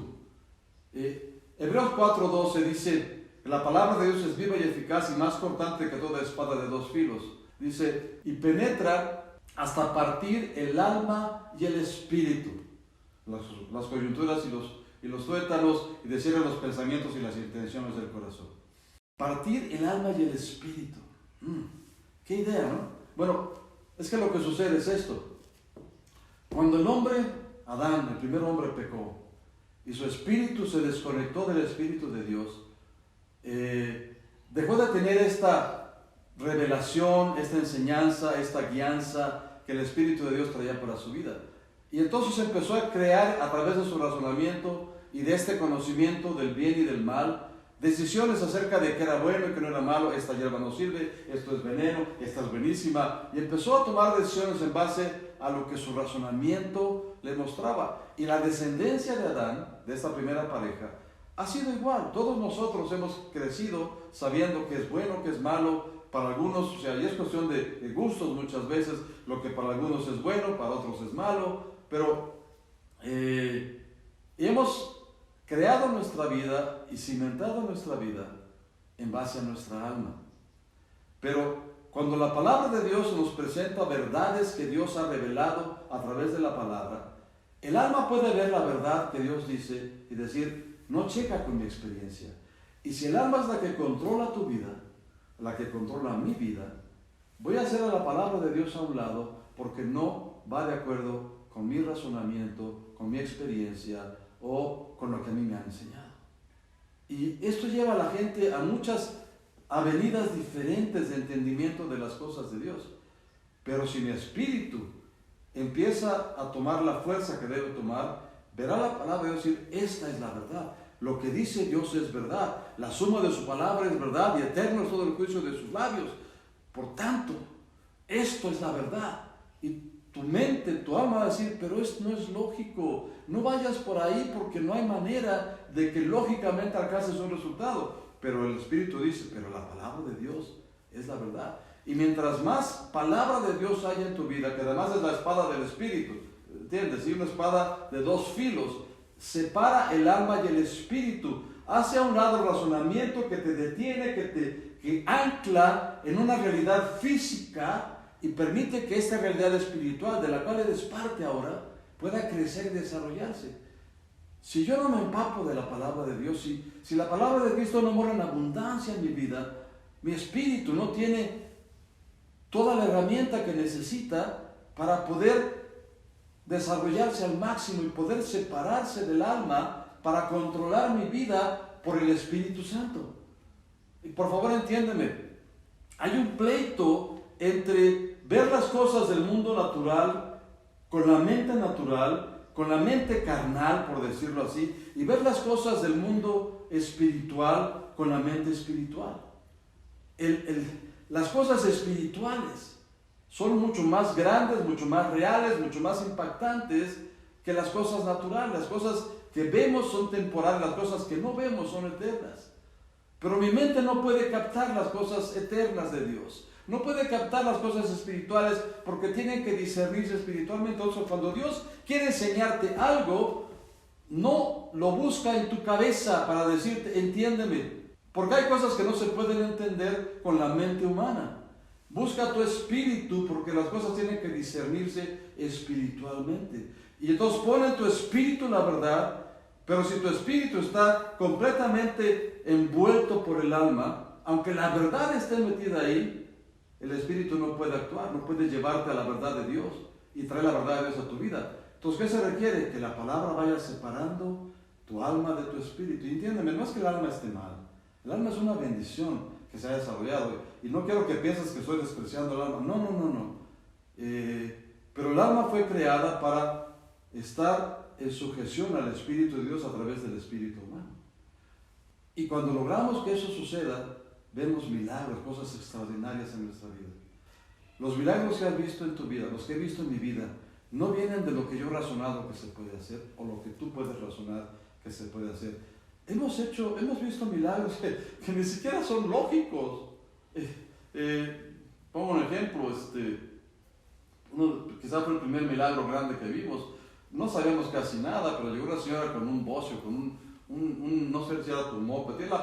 Hebreos 4:12 dice, la palabra de Dios es viva y eficaz y más cortante que toda espada de dos filos. Dice, y penetra hasta partir el alma y el espíritu, las coyunturas y los tuétanos, y discierne los pensamientos y las intenciones del corazón. Partir el alma y el espíritu. ¿Qué idea, no? Bueno, es que lo que sucede es esto. Cuando el hombre, Adán, el primer hombre, pecó, y su espíritu se desconectó del espíritu de Dios, dejó de tener esta revelación, esta enseñanza, esta guianza que el Espíritu de Dios traía para su vida. Y entonces empezó a crear a través de su razonamiento y de este conocimiento del bien y del mal, decisiones acerca de qué era bueno y qué no era malo. Esta hierba no sirve, esto es veneno, esta es buenísima. Y empezó a tomar decisiones en base a lo que su razonamiento le mostraba. Y la descendencia de Adán, de esta primera pareja, ha sido igual. Todos nosotros hemos crecido sabiendo qué es bueno, qué es malo. Para algunos, o sea, y es cuestión de gustos muchas veces, lo que para algunos es bueno, para otros es malo, pero hemos creado nuestra vida y cimentado nuestra vida en base a nuestra alma. Pero cuando la palabra de Dios nos presenta verdades que Dios ha revelado a través de la palabra, el alma puede ver la verdad que Dios dice y decir, no checa con mi experiencia. Y si el alma es la que controla tu vida, la que controla mi vida, voy a hacer a la palabra de Dios a un lado porque no va de acuerdo con mi razonamiento, con mi experiencia o con lo que a mí me han enseñado. Y esto lleva a la gente a muchas avenidas diferentes de entendimiento de las cosas de Dios. Pero si mi espíritu empieza a tomar la fuerza que debe tomar, verá la palabra de Dios y decir, esta es la verdad. Lo que dice Dios es verdad. La suma de su palabra es verdad y eterno es todo el juicio de sus labios. Por tanto, esto es la verdad. Y tu mente, tu alma va a decir, pero esto no es lógico. No vayas por ahí porque no hay manera de que lógicamente alcances un resultado. Pero el Espíritu dice, pero la palabra de Dios es la verdad. Y mientras más palabra de Dios haya en tu vida, que además es la espada del Espíritu, ¿entiendes? Y una espada de dos filos, separa el alma y el espíritu, hace a un lado el razonamiento que te detiene, que ancla en una realidad física y permite que esta realidad espiritual de la cual eres parte ahora pueda crecer y desarrollarse. Si yo no me empapo de la palabra de Dios, si la palabra de Cristo no mora en abundancia en mi vida, mi espíritu no tiene toda la herramienta que necesita para poder desarrollarse al máximo y poder separarse del alma para controlar mi vida por el Espíritu Santo. Y por favor entiéndeme, hay un pleito entre ver las cosas del mundo natural con la mente natural, con la mente carnal, por decirlo así, y ver las cosas del mundo espiritual con la mente espiritual. Las cosas espirituales son mucho más grandes, mucho más reales, mucho más impactantes que las cosas naturales. Las cosas que vemos son temporales, las cosas que no vemos son eternas. Pero mi mente no puede captar las cosas eternas de Dios. No puede captar las cosas espirituales porque tienen que discernirse espiritualmente. Entonces, cuando Dios quiere enseñarte algo, no lo busca en tu cabeza para decirte, entiéndeme. Porque hay cosas que no se pueden entender con la mente humana. Busca tu espíritu porque las cosas tienen que discernirse espiritualmente. Y entonces pon en tu espíritu la verdad, pero si tu espíritu está completamente envuelto por el alma, aunque la verdad esté metida ahí, el Espíritu no puede actuar, no puede llevarte a la verdad de Dios y traer la verdad de Dios a tu vida. Entonces, ¿qué se requiere? Que la palabra vaya separando tu alma de tu espíritu. Y entiéndeme, no es que el alma esté mal. El alma es una bendición que se ha desarrollado. Y no quiero que pienses que estoy despreciando el alma. No. Pero el alma fue creada para estar en sujeción al Espíritu de Dios a través del Espíritu humano. Y cuando logramos que eso suceda, vemos milagros, cosas extraordinarias en nuestra vida. Los milagros que has visto en tu vida, los que he visto en mi vida, no vienen de lo que yo he razonado que se puede hacer o lo que tú puedes razonar que se puede hacer. Hemos visto milagros que ni siquiera son lógicos. Pongo un ejemplo, quizás fue el primer milagro grande que vimos. No sabíamos casi nada, pero llegó una señora con un bocio, con un no sé si era tumor, pero tiene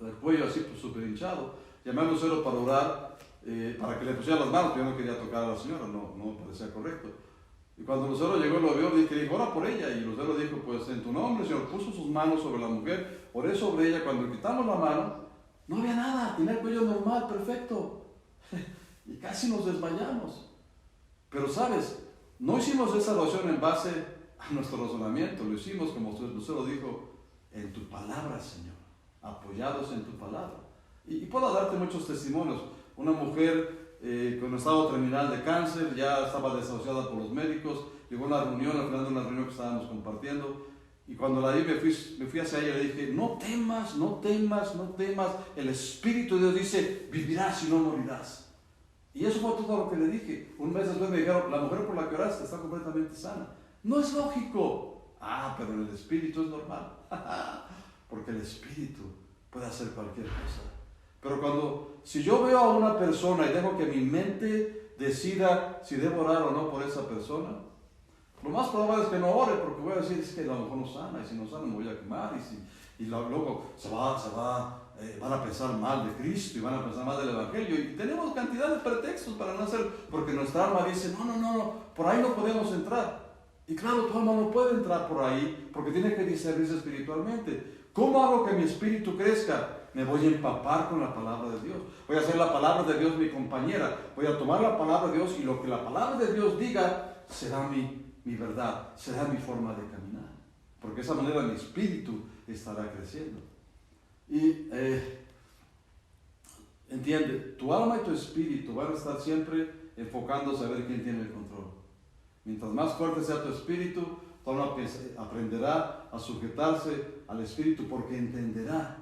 el cuello así súper hinchado. Llamé al lucero para orar, para que le pusiera las manos, pero yo no quería tocar a la señora, no me parecía correcto. Y cuando el lucero llegó y lo vio, dijo, ora por ella. Y el lucero dijo, pues en tu nombre, Señor, puso sus manos sobre la mujer, oré sobre ella. Cuando le quitamos la mano, no había nada, tenía el cuello normal, perfecto. Y casi nos desmayamos. Pero sabes, no hicimos esa oración en base a nuestro razonamiento, lo hicimos como el lucero dijo, en tu palabra, Señor, apoyados en tu palabra. Y puedo darte muchos testimonios. Una mujer con estado terminal de cáncer, ya estaba desahuciada por los médicos, llegó a una reunión, al final de una reunión que estábamos compartiendo, y cuando la vi me fui hacia ella y le dije, no temas, el Espíritu de Dios dice, vivirás y no morirás. Y eso fue todo lo que le dije. Un mes después me dijeron, la mujer por la que oraste está completamente sana. No es lógico. Pero en el Espíritu es normal. Porque el Espíritu puede hacer cualquier cosa. Pero si yo veo a una persona y dejo que mi mente decida si debo orar o no por esa persona, lo más probable es que no ore, porque voy a decir, es que a lo mejor no sana, y si no sana me voy a quemar, y luego van a pensar mal de Cristo y van a pensar mal del Evangelio, y tenemos cantidad de pretextos para no hacer, porque nuestra alma dice, no, por ahí no podemos entrar. Y claro, tu alma no puede entrar por ahí, porque tiene que discernirse espiritualmente. ¿Cómo hago que mi espíritu crezca? Me voy a empapar con la palabra de Dios. Voy a hacer la palabra de Dios mi compañera. Voy a tomar la palabra de Dios y lo que la palabra de Dios diga será mi verdad, será mi forma de caminar. Porque de esa manera mi espíritu estará creciendo. Y entiende, tu alma y tu espíritu van a estar siempre enfocándose a ver quién tiene el control. Mientras más fuerte sea tu espíritu, tu alma aprenderá a sujetarse al espíritu porque entenderá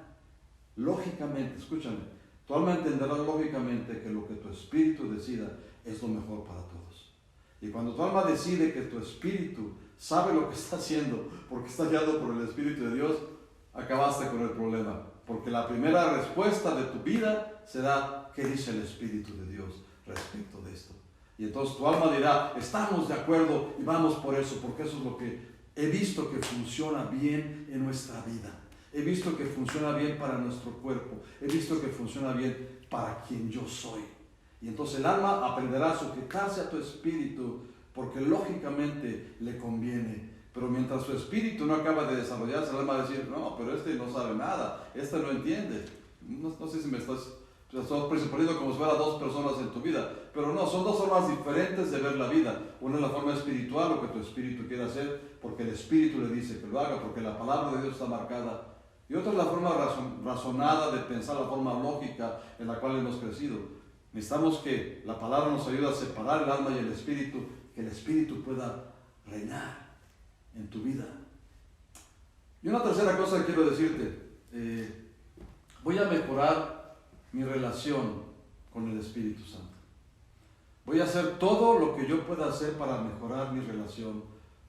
lógicamente, escúchame, tu alma entenderá lógicamente que lo que tu espíritu decida es lo mejor para todos. Y cuando tu alma decide que tu espíritu sabe lo que está haciendo porque está guiado por el Espíritu de Dios, acabaste con el problema. Porque la primera respuesta de tu vida será, ¿qué dice el Espíritu de Dios respecto de esto? Y entonces tu alma dirá, estamos de acuerdo y vamos por eso, porque eso es lo que he visto que funciona bien en nuestra vida. He visto que funciona bien para nuestro cuerpo. He visto que funciona bien para quien yo soy. Y entonces el alma aprenderá a sujetarse a tu espíritu porque lógicamente le conviene. Pero mientras su espíritu no acaba de desarrollarse, el alma va a decir, no, pero este no sabe nada, este no entiende. No sé si me estás presuponiendo como si fueran dos personas en tu vida. Pero no, son dos formas diferentes de ver la vida. Una es la forma espiritual, lo que tu espíritu quiere hacer, porque el espíritu le dice que lo haga, porque la palabra de Dios está marcada. Y otra es la forma razonada de pensar, la forma lógica en la cual hemos crecido. Necesitamos que la palabra nos ayude a separar el alma y el espíritu, que el espíritu pueda reinar en tu vida. Y una tercera cosa que quiero decirte, voy a mejorar mi relación con el Espíritu Santo. Voy a hacer todo lo que yo pueda hacer para mejorar mi relación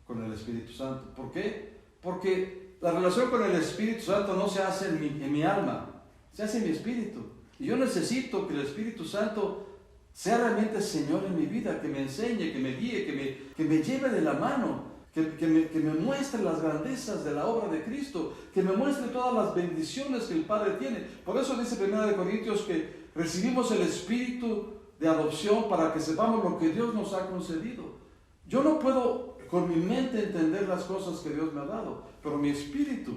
con el Espíritu Santo. ¿Por qué? Porque la relación con el Espíritu Santo no se hace en mi alma, se hace en mi espíritu. Y yo necesito que el Espíritu Santo sea realmente Señor en mi vida, que me enseñe, que me guíe, que me lleve de la mano, que me muestre las grandezas de la obra de Cristo, que me muestre todas las bendiciones que el Padre tiene. Por eso dice 1 Corintios que recibimos el Espíritu de adopción para que sepamos lo que Dios nos ha concedido. Yo no puedo con mi mente entender las cosas que Dios me ha dado, pero mi espíritu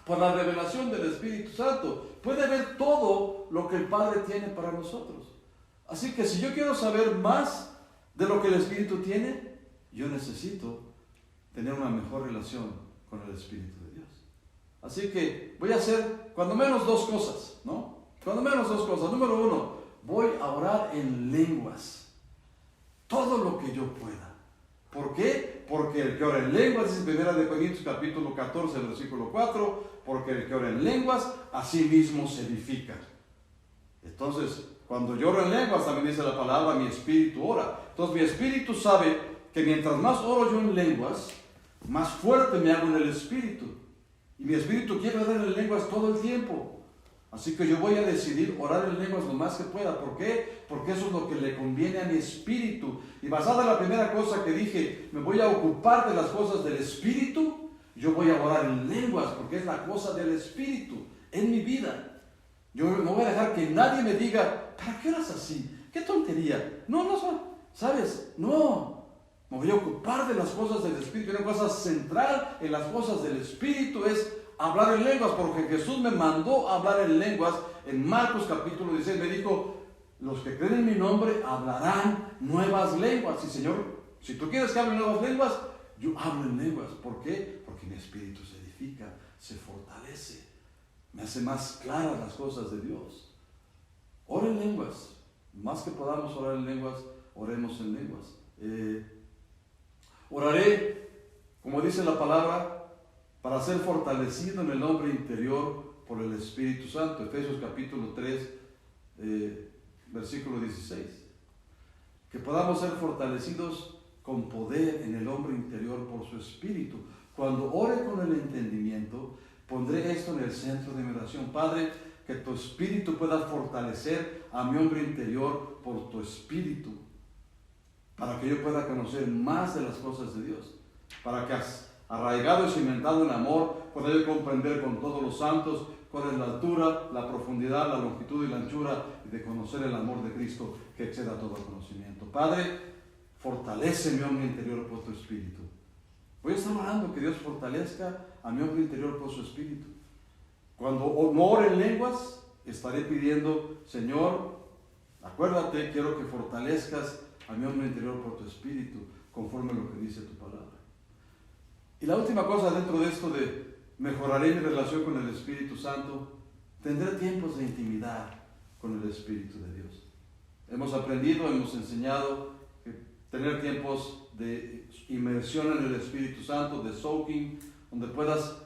por la revelación del Espíritu Santo, puede ver todo lo que el Padre tiene para nosotros. Así que si yo quiero saber más de lo que el Espíritu tiene, yo necesito tener una mejor relación con el Espíritu de Dios. Así que voy a hacer cuando menos dos cosas, ¿no? Cuando menos dos cosas. Número uno, voy a orar en lenguas. Todo lo que yo pueda. ¿Por qué? Porque el que ora en lenguas, dice 1 Corintios capítulo 14, versículo 4, porque el que ora en lenguas, a sí mismo se edifica. Entonces, cuando yo oro en lenguas, también dice la palabra, mi espíritu ora. Entonces, mi espíritu sabe que mientras más oro yo en lenguas, más fuerte me hago en el espíritu. Y mi espíritu quiere orar en lenguas todo el tiempo. Así que yo voy a decidir orar en lenguas lo más que pueda. ¿Por qué? Porque eso es lo que le conviene a mi espíritu. Y basada en la primera cosa que dije, me voy a ocupar de las cosas del espíritu, yo voy a orar en lenguas, porque es la cosa del espíritu en mi vida. Yo no voy a dejar que nadie me diga, ¿para qué oras así? ¡Qué tontería! No, ¿sabes? No. Me voy a ocupar de las cosas del espíritu. Una cosa central en las cosas del espíritu es hablar en lenguas, porque Jesús me mandó a hablar en lenguas. En Marcos capítulo 16 me dijo, los que creen en mi nombre hablarán nuevas lenguas. Y Señor, si tú quieres que hable nuevas lenguas, yo hablo en lenguas. ¿Por qué? Porque mi espíritu se edifica, se fortalece, me hace más claras las cosas de Dios. Ora en lenguas. Más que podamos orar en lenguas, oremos en lenguas. Oraré, como dice la palabra, para ser fortalecido en el hombre interior por el Espíritu Santo. Efesios capítulo 3, versículo 16. Que podamos ser fortalecidos con poder en el hombre interior por su Espíritu. Cuando ore con el entendimiento, pondré esto en el centro de mi oración. Padre, que tu Espíritu pueda fortalecer a mi hombre interior por tu Espíritu, para que yo pueda conocer más de las cosas de Dios, para que arraigado y cimentado en amor, pueda yo comprender con todos los santos cuál es la altura, la profundidad, la longitud y la anchura, y de conocer el amor de Cristo que exceda todo conocimiento. Padre, fortalece mi hombre interior por tu Espíritu. Voy a estar orando que Dios fortalezca a mi hombre interior por su Espíritu. Cuando no ore en lenguas, estaré pidiendo, Señor, acuérdate, quiero que fortalezcas a mi hombre interior por tu Espíritu, conforme a lo que dice tu palabra. Y la última cosa dentro de esto de mejoraré mi relación con el Espíritu Santo, tendré tiempos de intimidad con el Espíritu de Dios. Hemos aprendido, hemos enseñado que tener tiempos de inmersión en el Espíritu Santo, de soaking, donde puedas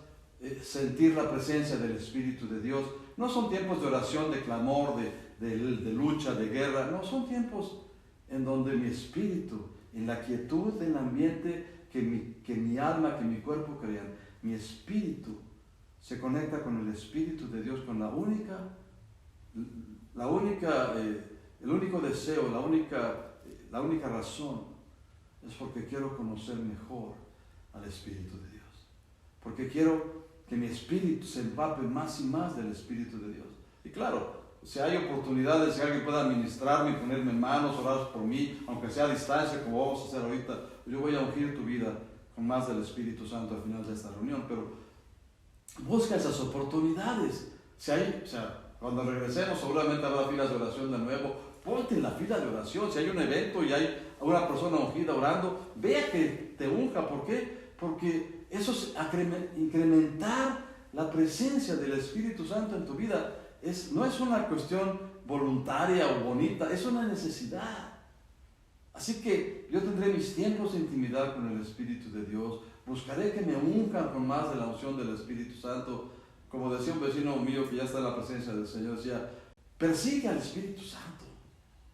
sentir la presencia del Espíritu de Dios. No son tiempos de oración, de clamor, de lucha, de guerra. No, son tiempos en donde mi espíritu, en la quietud del ambiente que mi alma, que mi cuerpo crean, mi espíritu se conecta con el Espíritu de Dios, con el único deseo, la única razón es porque quiero conocer mejor al Espíritu de Dios. Porque quiero que mi espíritu se empape más y más del Espíritu de Dios. Y claro, si hay oportunidades, si alguien puede administrarme y ponerme en manos, orar por mí, aunque sea a distancia, como vamos a hacer ahorita, yo voy a ungir tu vida con más del Espíritu Santo al final de esta reunión. Pero busca esas oportunidades. Cuando regresemos, seguramente habrá filas de oración de nuevo. Ponte en la fila de oración. Si hay un evento y hay una persona ungida orando, vea que te unja. ¿Por qué? Porque eso es incrementar la presencia del Espíritu Santo en tu vida. No es una cuestión voluntaria o bonita, es una necesidad. Así que yo tendré mis tiempos de intimidad con el Espíritu de Dios. Buscaré que me unjan con más de la unción del Espíritu Santo. Como decía un vecino mío que ya está en la presencia del Señor, decía, persigue al Espíritu Santo.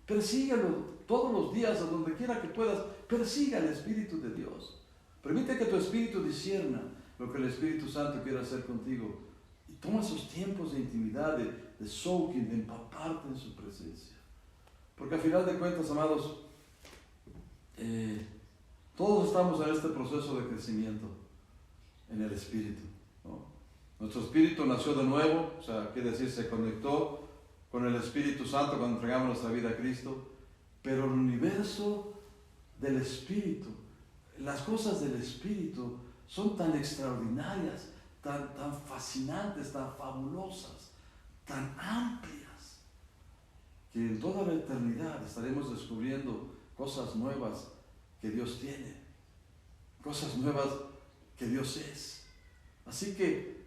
Persíguelo todos los días, a donde quiera que puedas. Persiga al Espíritu de Dios. Permite que tu espíritu discierna lo que el Espíritu Santo quiere hacer contigo. Y toma esos tiempos de intimidad, de soaking, de empaparte en su presencia. Porque al final de cuentas, amados, todos estamos en este proceso de crecimiento en el Espíritu, ¿no? Nuestro espíritu nació de nuevo, quiere decir, se conectó con el Espíritu Santo cuando entregamos nuestra vida a Cristo. Pero el universo del Espíritu, las cosas del Espíritu son tan extraordinarias, tan fascinantes, tan fabulosas, tan amplias, que en toda la eternidad estaremos descubriendo cosas nuevas que Dios tiene, cosas nuevas que Dios es. Así que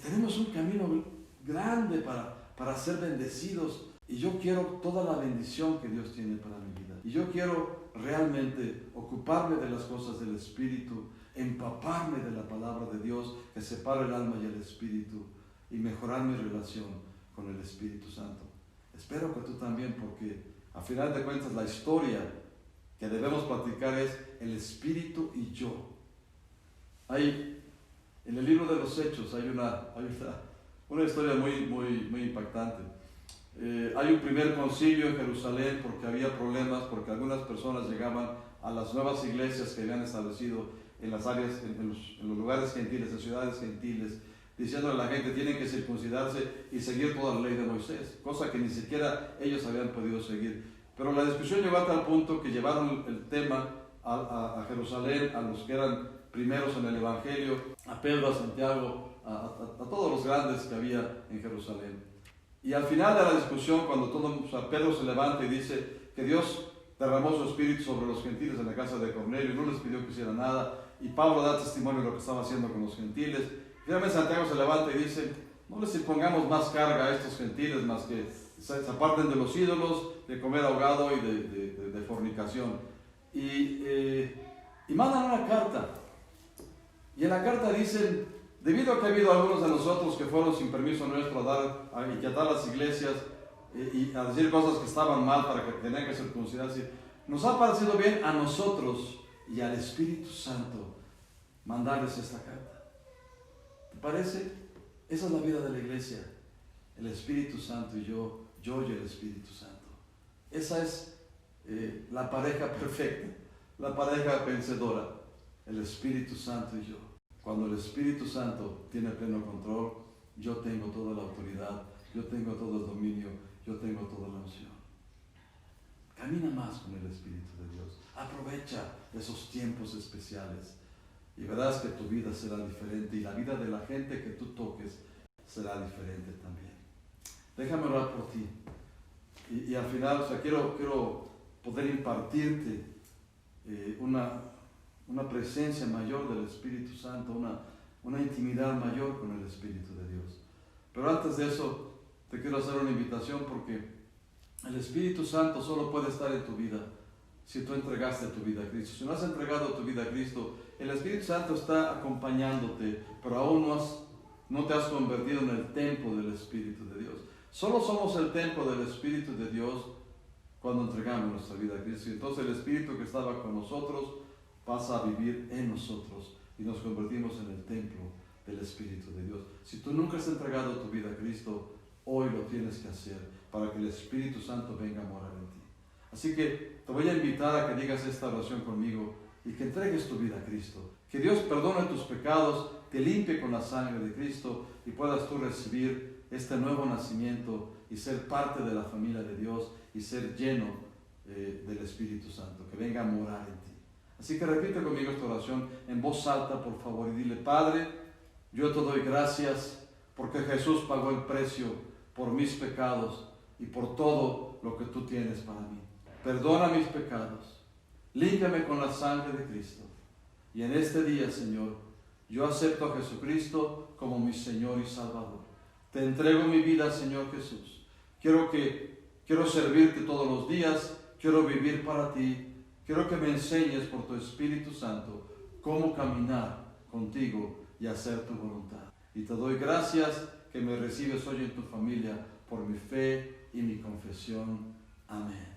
tenemos un camino grande para ser bendecidos, y yo quiero toda la bendición que Dios tiene para mi vida. Y yo quiero realmente ocuparme de las cosas del Espíritu, empaparme de la palabra de Dios que separa el alma y el Espíritu, y mejorar mi relación con el Espíritu Santo. Espero que tú también, porque a final de cuentas la historia que debemos platicar es el Espíritu y yo. En el libro de los Hechos hay una historia muy impactante. Hay un primer concilio en Jerusalén porque había problemas, porque algunas personas llegaban a las nuevas iglesias que habían establecido en las áreas, en los lugares gentiles, en ciudades gentiles, diciéndole a la gente: tienen que circuncidarse y seguir toda la ley de Moisés, cosa que ni siquiera ellos habían podido seguir. Pero la discusión llegó a tal punto que llevaron el tema a Jerusalén, a los que eran primeros en el Evangelio, a Pedro, a Santiago, a todos los grandes que había en Jerusalén. Y al final de la discusión, cuando Pedro se levanta y dice que Dios derramó su espíritu sobre los gentiles en la casa de Cornelio y no les pidió que hicieran nada, y Pablo da testimonio de lo que estaba haciendo con los gentiles, finalmente Santiago se levanta y dice: no les impongamos más carga a estos gentiles, más que se aparten de los ídolos, de comer ahogado y de fornicación. Y mandan una carta, y en la carta dicen: debido a que ha habido algunos de nosotros que fueron sin permiso nuestro a inquietar las iglesias y a decir cosas que estaban mal para que tenían que circuncidarse, nos ha parecido bien a nosotros y al Espíritu Santo mandarles esta carta. ¿Te parece? Esa es la vida de la iglesia. El Espíritu Santo y yo y el Espíritu Santo. Esa es la pareja perfecta, la pareja vencedora, el Espíritu Santo y yo. Cuando el Espíritu Santo tiene pleno control, yo tengo toda la autoridad, yo tengo todo el dominio, yo tengo toda la unción. Camina más con el Espíritu de Dios. Aprovecha esos tiempos especiales y verás que tu vida será diferente, y la vida de la gente que tú toques será diferente también. Déjame orar por ti. Y al final, quiero poder impartirte una presencia mayor del Espíritu Santo, una intimidad mayor con el Espíritu de Dios. Pero antes de eso, te quiero hacer una invitación, porque el Espíritu Santo solo puede estar en tu vida si tú entregaste tu vida a Cristo. Si no has entregado tu vida a Cristo, el Espíritu Santo está acompañándote, pero aún no te has convertido en el templo del Espíritu de Dios. Solo somos el templo del Espíritu de Dios cuando entregamos nuestra vida a Cristo. Y entonces el Espíritu que estaba con nosotros pasa a vivir en nosotros y nos convertimos en el templo del Espíritu de Dios. Si tú nunca has entregado tu vida a Cristo, hoy lo tienes que hacer para que el Espíritu Santo venga a morar en ti. Así que te voy a invitar a que digas esta oración conmigo y que entregues tu vida a Cristo. Que Dios perdone tus pecados, te limpie con la sangre de Cristo y puedas tú recibir este nuevo nacimiento y ser parte de la familia de Dios y ser lleno del Espíritu Santo, que venga a morar en ti. Así que repite conmigo esta oración en voz alta, por favor, y dile: Padre, yo te doy gracias porque Jesús pagó el precio por mis pecados y por todo lo que tú tienes para mí. Perdona mis pecados, límpiame con la sangre de Cristo. Y en este día, Señor, yo acepto a Jesucristo como mi Señor y Salvador. Te entrego mi vida, Señor Jesús. Quiero servirte todos los días, quiero vivir para ti. Quiero que me enseñes por tu Espíritu Santo cómo caminar contigo y hacer tu voluntad. Y te doy gracias que me recibes hoy en tu familia por mi fe y mi confesión. Amén.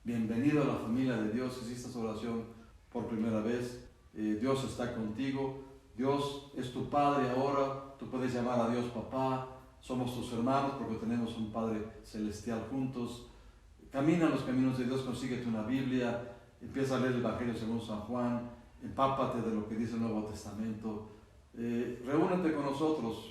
Bienvenido a la familia de Dios. Si hiciste esta oración por primera vez, Dios está contigo. Dios es tu Padre ahora. Tú puedes llamar a Dios papá. Somos tus hermanos porque tenemos un Padre celestial juntos. Camina en los caminos de Dios, consíguete una Biblia. Empieza a leer el Evangelio según San Juan, empápate de lo que dice el Nuevo Testamento, reúnete con nosotros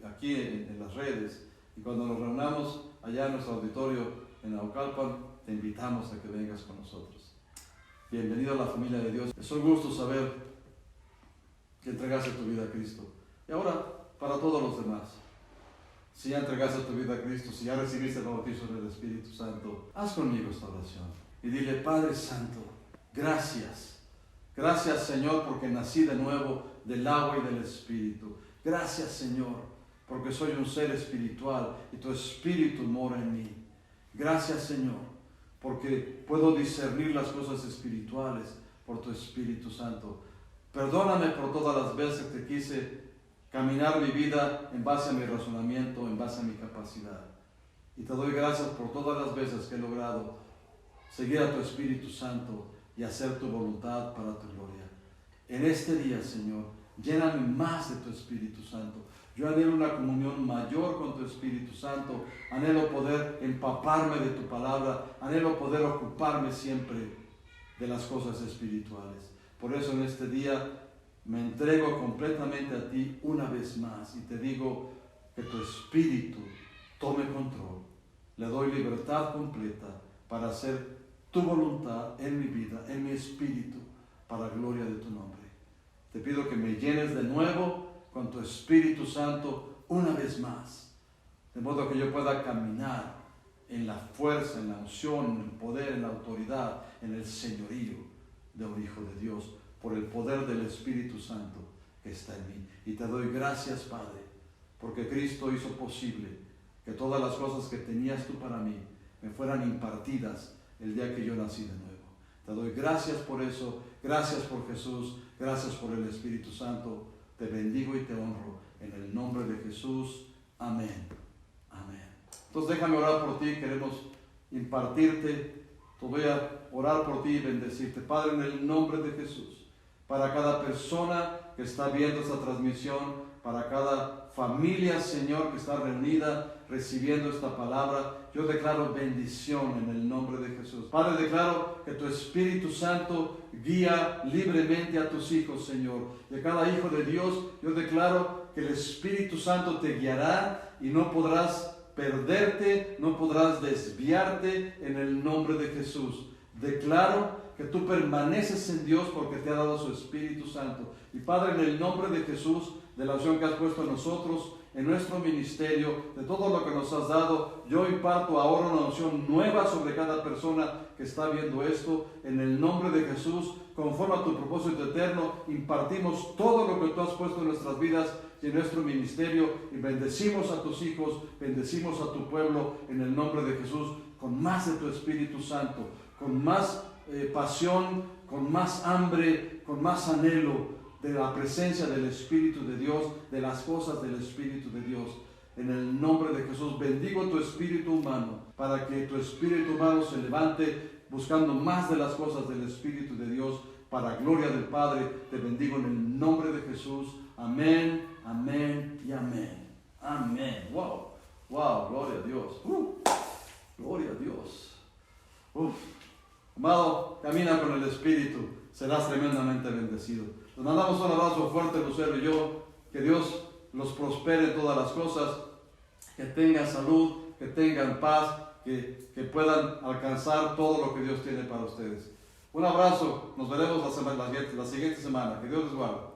aquí en las redes, y cuando nos reunamos allá en nuestro auditorio en Naucalpan, te invitamos a que vengas con nosotros. Bienvenido a la familia de Dios. Es un gusto saber que entregaste tu vida a Cristo. Y ahora, para todos los demás, si ya entregaste tu vida a Cristo, si ya recibiste el bautismo del Espíritu Santo, haz conmigo esta oración y dile: Padre Santo, gracias. Gracias, Señor, porque nací de nuevo del agua y del Espíritu. Gracias, Señor, porque soy un ser espiritual y tu Espíritu mora en mí. Gracias, Señor, porque puedo discernir las cosas espirituales por tu Espíritu Santo. Perdóname por todas las veces que quise caminar mi vida en base a mi razonamiento, en base a mi capacidad. Y te doy gracias por todas las veces que he logrado seguir a tu Espíritu Santo y hacer tu voluntad para tu gloria. En este día, Señor, lléname más de tu Espíritu Santo. Yo anhelo una comunión mayor con tu Espíritu Santo. Anhelo poder empaparme de tu palabra. Anhelo poder ocuparme siempre de las cosas espirituales. Por eso en este día me entrego completamente a ti una vez más y te digo que tu Espíritu tome control. Le doy libertad completa para hacer tu voluntad en mi vida, en mi espíritu, para gloria de tu nombre. Te pido que me llenes de nuevo con tu Espíritu Santo una vez más, de modo que yo pueda caminar en la fuerza, en la unción, en el poder, en la autoridad, en el señorío de un Hijo de Dios, por el poder del Espíritu Santo que está en mí. Y te doy gracias, Padre, porque Cristo hizo posible que todas las cosas que tenías tú para mí me fueran impartidas el día que yo nací de nuevo. Te doy gracias por eso, gracias por Jesús, gracias por el Espíritu Santo. Te bendigo y te honro en el nombre de Jesús. Amén. Amén. Entonces déjame orar por ti, queremos impartirte. Te voy a orar por ti y bendecirte. Padre, en el nombre de Jesús, para cada persona que está viendo esta transmisión, para cada familia, Señor, que está reunida recibiendo esta palabra, yo declaro bendición en el nombre de Jesús. Padre, declaro que tu Espíritu Santo guía libremente a tus hijos, Señor. Y a cada hijo de Dios, yo declaro que el Espíritu Santo te guiará y no podrás perderte, no podrás desviarte en el nombre de Jesús. Declaro que tú permaneces en Dios porque te ha dado su Espíritu Santo. Y Padre, en el nombre de Jesús, de la unción que has puesto en nosotros, en nuestro ministerio, de todo lo que nos has dado, yo imparto ahora una unción nueva sobre cada persona que está viendo esto. En el nombre de Jesús, conforme a tu propósito eterno, impartimos todo lo que tú has puesto en nuestras vidas y en nuestro ministerio, y bendecimos a tus hijos, bendecimos a tu pueblo en el nombre de Jesús, con más de tu Espíritu Santo, con más pasión, con más hambre, con más anhelo de la presencia del Espíritu de Dios, de las cosas del Espíritu de Dios. En el nombre de Jesús, bendigo tu espíritu humano, para que tu espíritu humano se levante buscando más de las cosas del Espíritu de Dios, para gloria del Padre. Te bendigo en el nombre de Jesús. Amén, amén y amén. Amén. Wow, wow, gloria a Dios. Gloria a Dios. Amado, camina con el Espíritu, serás tremendamente bendecido. Les mandamos un abrazo fuerte, Lucero y yo. Que Dios los prospere en todas las cosas, que tengan salud, que tengan paz, que puedan alcanzar todo lo que Dios tiene para ustedes. Un abrazo, nos veremos la siguiente semana. Que Dios les guarde.